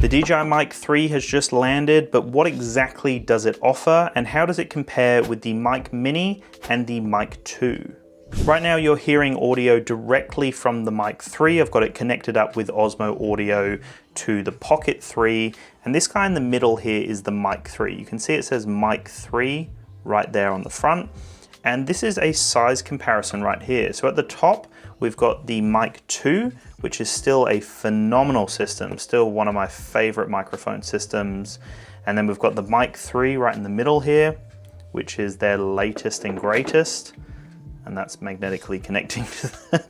The DJI Mic 3 has just landed, but what exactly does it offer and how does it compare with the Mic Mini and the Mic 2? Right now you're hearing audio directly from the Mic 3. I've got it connected up with Osmo Audio to the Pocket 3, and this guy in the middle here is the Mic 3. You can see it says Mic 3 right there on the front, and this is a size comparison right here. So at the top we've got the Mic 2, which is still a phenomenal system, still one of my favorite microphone systems. And then we've got the Mic 3 right in the middle here, which is their latest and greatest. And that's magnetically connecting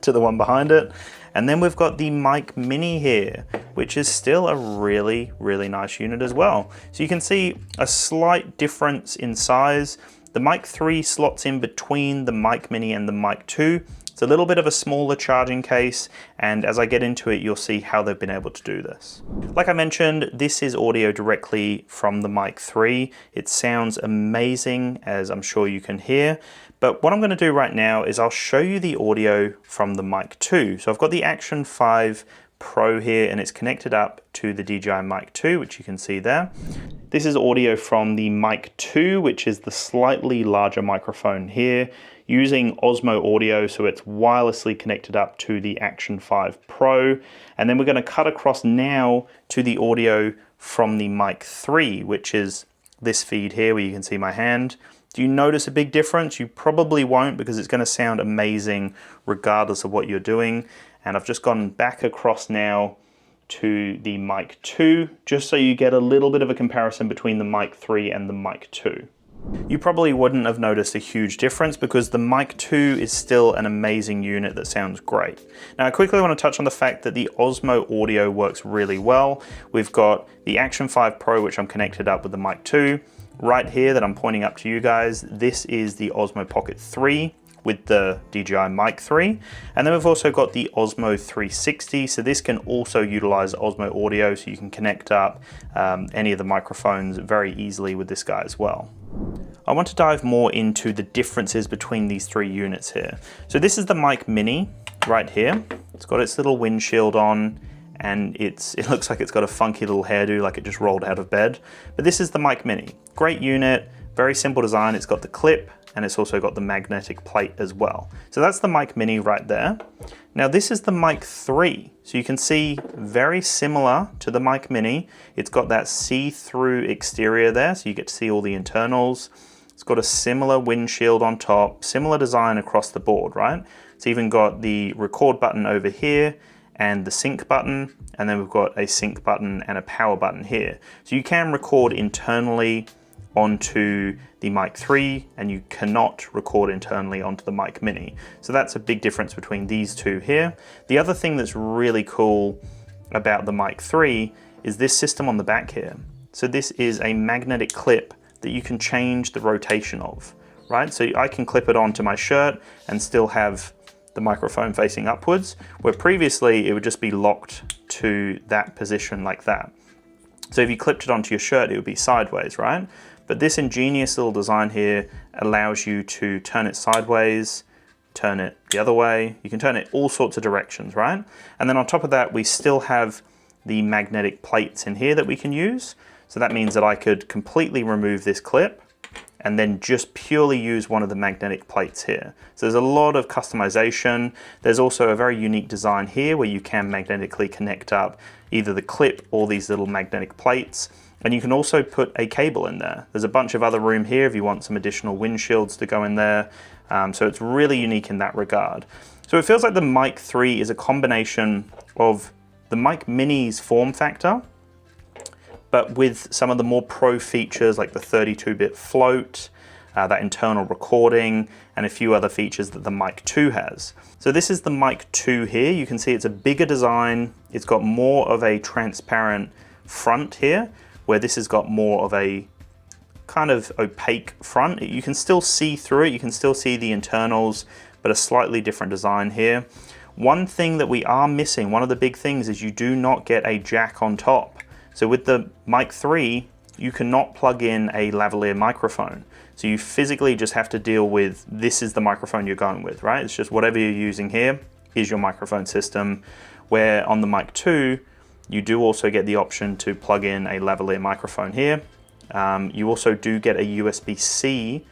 to the one behind it. And then we've got the Mic Mini here, which is still a really, really nice unit as well. So you can see a slight difference in size. The Mic 3 slots in between the Mic Mini and the Mic 2. It's a little bit of a smaller charging case, and as I get into it, you'll see how they've been able to do this. Like I mentioned, this is audio directly from the Mic 3. It sounds amazing, as I'm sure you can hear. But what I'm going to do right now is I'll show you the audio from the Mic 2. So I've got the Action 5 Pro here, and it's connected up to the DJI Mic 2, which you can see there. This is audio from the Mic 2, which is the slightly larger microphone here, using Osmo Audio, so it's wirelessly connected up to the Action 5 Pro. And then we're going to cut across now to the audio from the Mic 3, which is this feed here where you can see my hand. Do you notice a big difference? You probably won't, because it's going to sound amazing regardless of what you're doing. And I've just gone back across now to the Mic 2, just so you get a little bit of a comparison between the Mic 3 and the Mic 2. You probably wouldn't have noticed a huge difference because the Mic 2 is still an amazing unit that sounds great. Now I quickly want to touch on the fact that the Osmo Audio works really well. We've got the Action 5 Pro, which I'm connected up with the Mic 2. Right here that I'm pointing up to you guys, this is the Osmo Pocket 3 with the DJI Mic 3. And then we've also got the Osmo 360, so this can also utilize Osmo Audio, so you can connect up any of the microphones very easily with this guy as well. I want to dive more into the differences between these three units here. So this is the Mic Mini right here. It's got its little windshield on, and it looks like it's got a funky little hairdo, like it just rolled out of bed. But this is the Mic Mini. Great unit, very simple design. It's got the clip, and it's also got the magnetic plate as well. So that's the Mic Mini right there. Now this is the Mic 3. So you can see very similar to the Mic Mini. It's got that see-through exterior there, so you get to see all the internals. It's got a similar windshield on top, similar design across the board, right? It's even got the record button over here and the sync button, and then we've got a sync button and a power button here. So you can record internally onto the Mic 3, and you cannot record internally onto the Mic Mini. So that's a big difference between these two here. The other thing that's really cool about the Mic 3 is this system on the back here. So this is a magnetic clip that you can change the rotation of, right? So I can clip it onto my shirt and still have the microphone facing upwards, where previously it would just be locked to that position like that. So if you clipped it onto your shirt, it would be sideways, right? But this ingenious little design here allows you to turn it sideways, turn it the other way. You can turn it all sorts of directions, right? And then on top of that, we still have the magnetic plates in here that we can use. So that means that I could completely remove this clip and then just purely use one of the magnetic plates here. So there's a lot of customization. There's also a very unique design here where you can magnetically connect up either the clip or these little magnetic plates. And you can also put a cable in there. There's a bunch of other room here if you want some additional windshields to go in there. So it's really unique in that regard. So it feels like the Mic 3 is a combination of the Mic Mini's form factor, but with some of the more pro features like the 32-bit float, that internal recording, and a few other features that the Mic 2 has. So this is the Mic 2 here. You can see it's a bigger design. It's got more of a transparent front here, where this has got more of a kind of opaque front. You can still see through it, you can still see the internals, but a slightly different design here. One thing that we are missing, one of the big things, is you do not get a jack on top. So with the Mic 3, you cannot plug in a lavalier microphone. So you physically just have to deal with, this is the microphone you're going with, right? It's just whatever you're using here is your microphone system, where on the Mic 2, You do also get the option to plug in a lavalier microphone here. You also do get a USB-C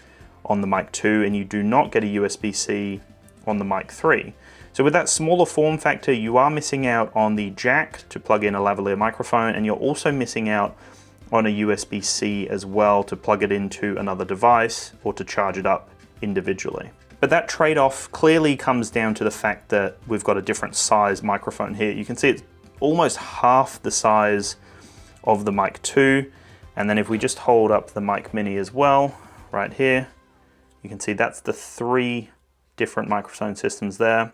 on the Mic 2, and you do not get a USB-C on the Mic 3. So with that smaller form factor, you are missing out on the jack to plug in a lavalier microphone, and you're also missing out on a USB-C as well to plug it into another device or to charge it up individually. But that trade-off clearly comes down to the fact that we've got a different size microphone here. You can see it's almost half the size of the Mic 2. And then if we just hold up the Mic Mini as well, right here, you can see that's the 3 different microphone systems there.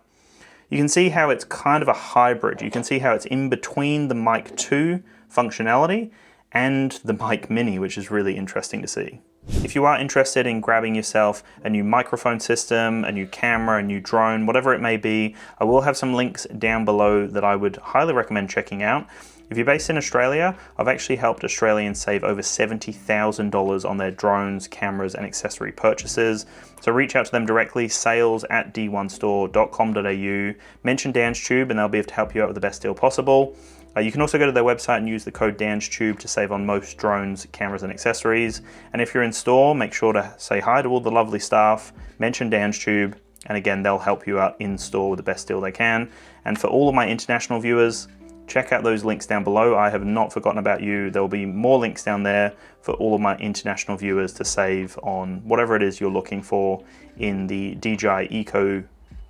You can see how it's kind of a hybrid. You can see how it's in between the Mic 2 functionality and the Mic Mini, which is really interesting to see. If you are interested in grabbing yourself a new microphone system, a new camera, a new drone, whatever it may be, I will have some links down below that I would highly recommend checking out. If you're based in Australia, I've actually helped Australians save over $70,000 on their drones, cameras, and accessory purchases. So reach out to them directly, sales@d1store.com.au, mention DansTube, and they'll be able to help you out with the best deal possible. You can also go to their website and use the code DansTube to save on most drones, cameras, and accessories. And if you're in store, make sure to say hi to all the lovely staff, mention DansTube, and again, they'll help you out in store with the best deal they can. And for all of my international viewers, check out those links down below. I have not forgotten about you. There will be more links down there for all of my international viewers to save on whatever it is you're looking for in the DJI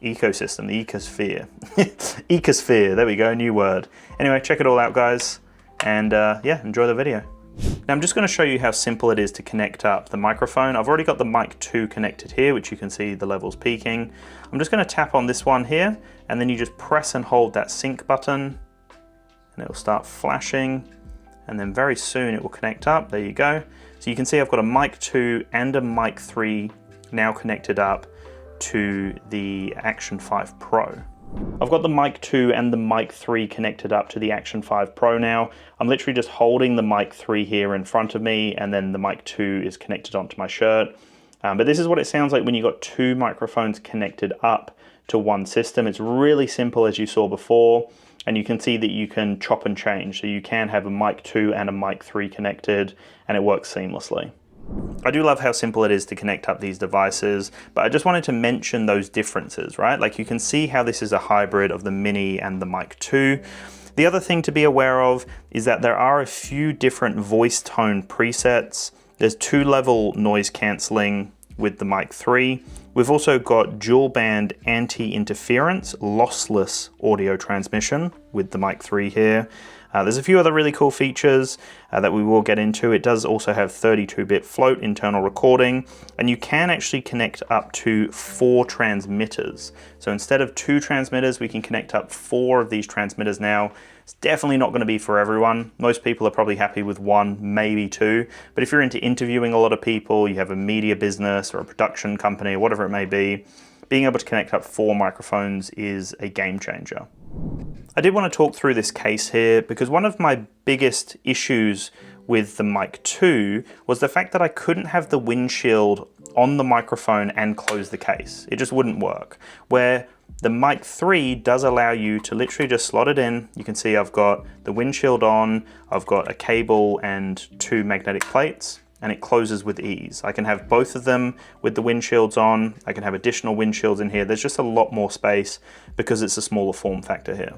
ecosystem, the ecosphere. Ecosphere, there we go, new word. Anyway, check it all out, guys, and yeah, enjoy the video. Now I'm just going to show you how simple it is to connect up the microphone. I've already got the Mic 2 connected here, which you can see the levels peaking. I'm just going to tap on this one here, and then you just press and hold that sync button, and it will start flashing, and then very soon it will connect up. There you go. So you can see I've got a Mic 2 and a Mic 3 now connected up to the Action 5 Pro. I've got the Mic 2 and the Mic 3 connected up to the Action 5 Pro now. I'm literally just holding the Mic 3 here in front of me, and then the Mic 2 is connected onto my shirt. But this is what it sounds like when you've got 2 microphones connected up to one system. It's really simple, as you saw before, and you can see that you can chop and change. So you can have a Mic 2 and a Mic 3 connected, and it works seamlessly. I do love how simple it is to connect up these devices, but I just wanted to mention those differences, right? Like you can see how this is a hybrid of the Mini and the Mic 2. The other thing to be aware of is that there are a few different voice tone presets. There's 2-level noise cancelling with the Mic 3. We've also got dual band anti-interference, lossless audio transmission with the Mic 3 here. There's a few other really cool features that we will get into. It does also have 32-bit float internal recording, and you can actually connect up to 4 transmitters. So instead of 2 transmitters, we can connect up 4 of these transmitters now. It's definitely not going to be for everyone. Most people are probably happy with 1, maybe 2. But if you're into interviewing a lot of people, you have a media business or a production company, or whatever it may be, being able to connect up 4 microphones is a game changer. I did want to talk through this case here because one of my biggest issues with the Mic 2 was the fact that I couldn't have the windshield on the microphone and close the case. It just wouldn't work. Where the Mic 3 does allow you to literally just slot it in. You can see I've got the windshield on, I've got a cable and 2 magnetic plates, and it closes with ease. I can have both of them with the windshields on. I can have additional windshields in here. There's just a lot more space because it's a smaller form factor here.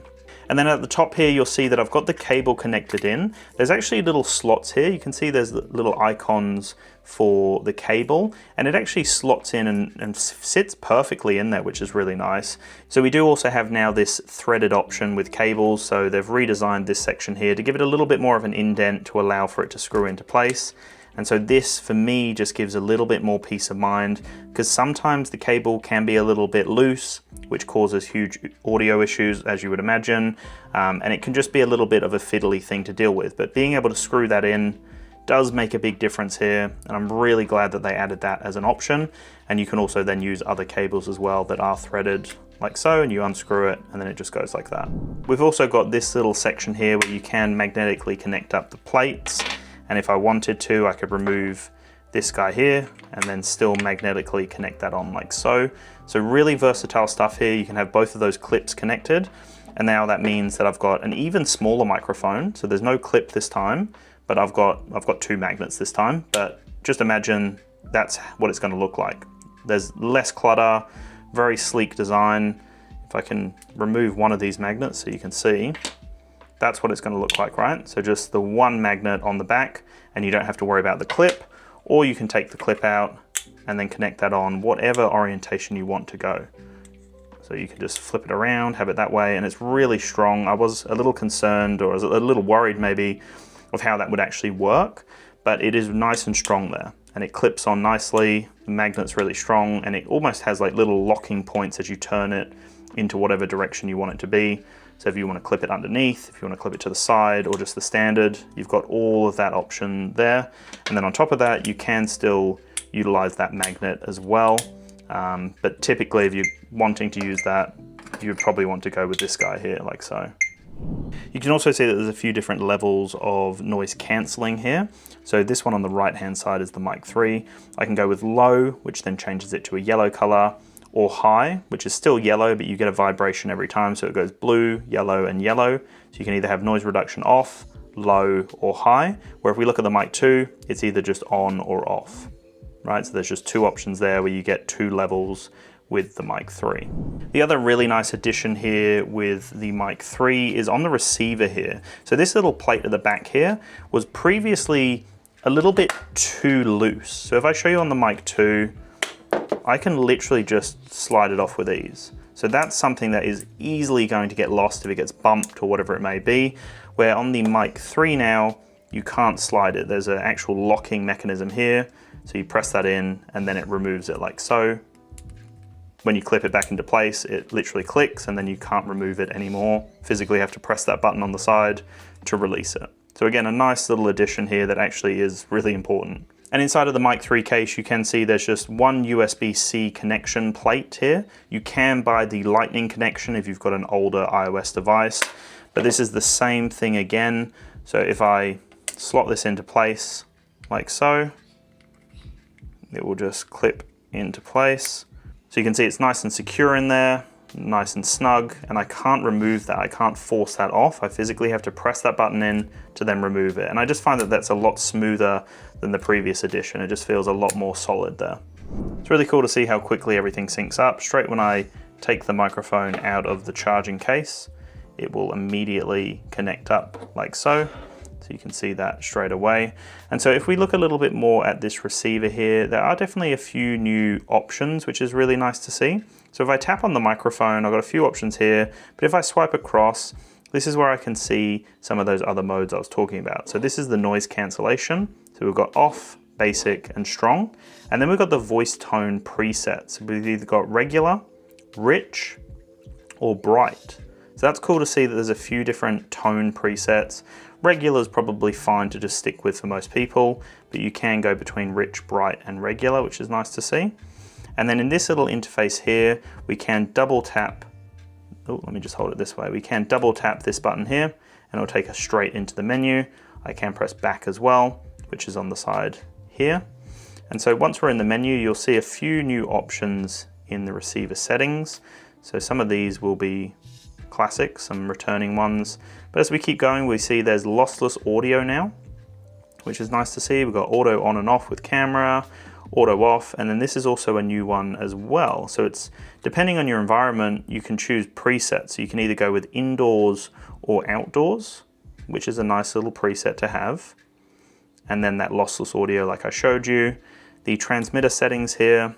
And then at the top here, you'll see that I've got the cable connected in. There's actually little slots here. You can see there's little icons for the cable, and it actually slots in and sits perfectly in there, which is really nice. So we do also have now this threaded option with cables. So they've redesigned this section here to give it a little bit more of an indent to allow for it to screw into place. And so this, for me, just gives a little bit more peace of mind, because sometimes the cable can be a little bit loose, which causes huge audio issues, as you would imagine. And it can just be a little bit of a fiddly thing to deal with. But being able to screw that in does make a big difference here. And I'm really glad that they added that as an option. And you can also then use other cables as well that are threaded like so, and you unscrew it and then it just goes like that. We've also got this little section here where you can magnetically connect up the plates. And if I wanted to, I could remove this guy here and then still magnetically connect that on like so. So really versatile stuff here. You can have both of those clips connected. And now that means that I've got an even smaller microphone. So there's no clip this time, but I've got 2 magnets this time. But just imagine that's what it's going to look like. There's less clutter, very sleek design. If I can remove one of these magnets so you can see, that's what it's going to look like, right? So just the one magnet on the back, and you don't have to worry about the clip, or you can take the clip out and then connect that on whatever orientation you want to go. So you can just flip it around, have it that way, and it's really strong. I was a little concerned, or I was a little worried maybe, of how that would actually work, but it is nice and strong there. And it clips on nicely, the magnet's really strong, and it almost has like little locking points as you turn it into whatever direction you want it to be. So if you want to clip it underneath, if you want to clip it to the side, or just the standard, you've got all of that option there. And then on top of that, you can still utilize that magnet as well. But typically, if you're wanting to use that, you would probably want to go with this guy here, like so. You can also see that there's a few different levels of noise cancelling here. So this one on the right hand side is the Mic 3. I can go with low, which then changes it to a yellow color, or high, which is still yellow, but you get a vibration every time. So it goes blue, yellow, and yellow. So you can either have noise reduction off, low, or high. Where if we look at the Mic 2, it's either just on or off, right? So there's just 2 options there where you get 2 levels with the Mic 3. The other really nice addition here with the Mic 3 is on the receiver here. So this little plate at the back here was previously a little bit too loose. So if I show you on the Mic 2, I can literally just slide it off with ease. So that's something that is easily going to get lost if it gets bumped or whatever it may be, where on the Mic 3 now, you can't slide it. There's an actual locking mechanism here. So you press that in and then it removes it like so. When you clip it back into place, it literally clicks and then you can't remove it anymore. Physically have to press that button on the side to release it. So again, a nice little addition here that actually is really important. And inside of the Mic 3 case, you can see there's just one USB-C connection plate here. You can buy the Lightning connection if you've got an older iOS device, but this is the same thing again. So if I slot this into place like so, it will just clip into place. So you can see it's nice and secure in there, nice and snug, and I can't remove that. I can't force that off. I physically have to press that button in to then remove it. And I just find that that's a lot smoother than the previous edition. It just feels a lot more solid there. It's really cool to see how quickly everything syncs up. Straight when I take the microphone out of the charging case, it will immediately connect up like so. So you can see that straight away. And so if we look a little bit more at this receiver here, there are definitely a few new options, which is really nice to see. So if I tap on the microphone, I've got a few options here, but if I swipe across, this is where I can see some of those other modes I was talking about. So this is the noise cancellation. So we've got off, basic, and strong. And then we've got the voice tone presets. So we've either got regular, rich, or bright. So that's cool to see that there's a few different tone presets. Regular is probably fine to just stick with for most people, but you can go between rich, bright, and regular, which is nice to see. And then in this little interface here, we can double tap. Oh, let me just hold it this way. We can double tap this button here, and it'll take us straight into the menu. I can press back as well, which is on the side here. And so once we're in the menu, you'll see a few new options in the receiver settings. So some of these will be classic, some returning ones. But as we keep going, we see there's lossless audio now, which is nice to see. We've got auto on and off with camera, auto off, and then this is also a new one as well. So it's depending on your environment, you can choose presets. So you can either go with indoors or outdoors, which is a nice little preset to have. And then that lossless audio like I showed you. The transmitter settings here,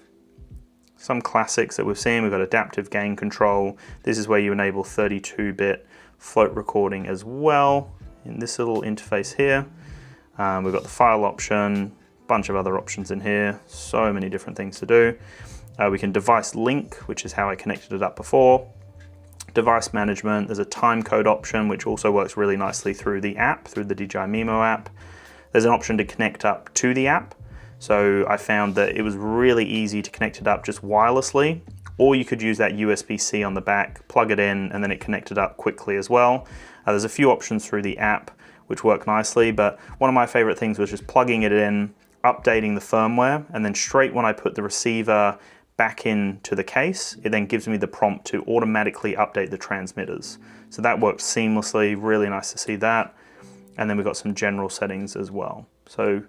some classics that we've seen. We've got adaptive gain control. This is where you enable 32-bit float recording as well in this little interface here. We've got the file option, bunch of other options in here, so many different things to do. We can device link, which is how I connected it up before. Device management, there's a time code option, which also works really nicely through the app, through the DJI Mimo app. There's an option to connect up to the app. So I found that it was really easy to connect it up just wirelessly, or you could use that USB-C on the back, plug it in, and then it connected up quickly as well. There's a few options through the app which work nicely, but one of my favorite things was just plugging it in, updating the firmware, and then straight when I put the receiver back into the case, it then gives me the prompt to automatically update the transmitters. So that works seamlessly, really nice to see that. And then we've got some general settings as well. So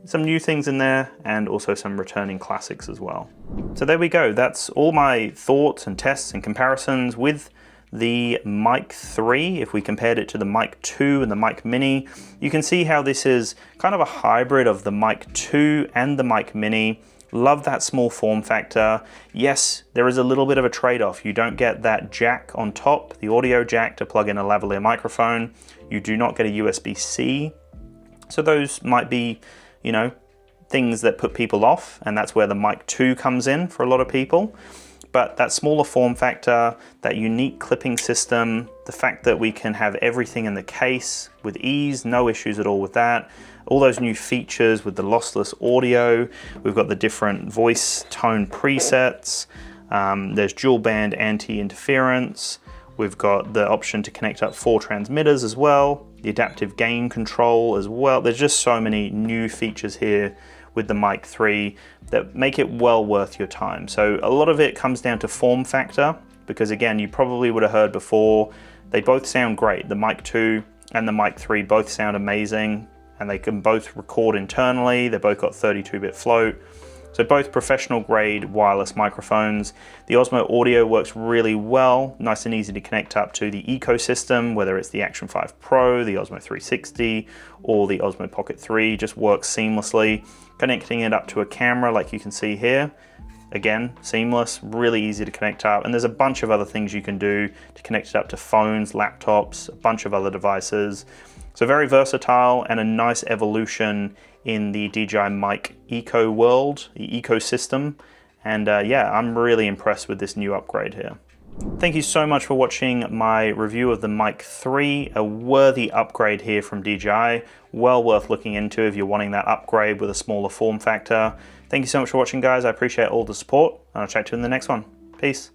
some new things in there and also some returning classics as well. So there we go. That's all my thoughts and tests and comparisons with the Mic 3. If we compared it to the Mic 2 and the Mic Mini, you can see how this is kind of a hybrid of the Mic 2 and the Mic Mini. Love that small form factor. Yes, there is a little bit of a trade-off. You don't get that jack on top, the audio jack to plug in a lavalier microphone. You do not get a USB-C. So those might be, you know, things that put people off, and that's where the Mic 2 comes in for a lot of people. But that smaller form factor, that unique clipping system, the fact that we can have everything in the case with ease, no issues at all with that. All those new features with the lossless audio. We've got the different voice tone presets. There's dual band anti-interference. We've got the option to connect up 4 transmitters as well. The adaptive gain control as well. There's just so many new features here with the Mic 3 that make it well worth your time. So a lot of it comes down to form factor, because again, you probably would have heard before, they both sound great. The Mic 2 and the Mic 3 both sound amazing, and they can both record internally. They both got 32-bit float. So both professional grade wireless microphones. The Osmo audio works really well, nice and easy to connect up to the ecosystem, whether it's the Action 5 Pro, the Osmo 360, or the Osmo Pocket 3, just works seamlessly. Connecting it up to a camera like you can see here, again, seamless, really easy to connect up. And there's a bunch of other things you can do to connect it up to phones, laptops, a bunch of other devices. So very versatile and a nice evolution in the DJI Mic eco world, the ecosystem. And yeah, I'm really impressed with this new upgrade here. Thank you so much for watching my review of the Mic 3, a worthy upgrade here from DJI. Well worth looking into if you're wanting that upgrade with a smaller form factor. Thank you so much for watching, guys. I appreciate all the support, and I'll chat to you in the next one. Peace.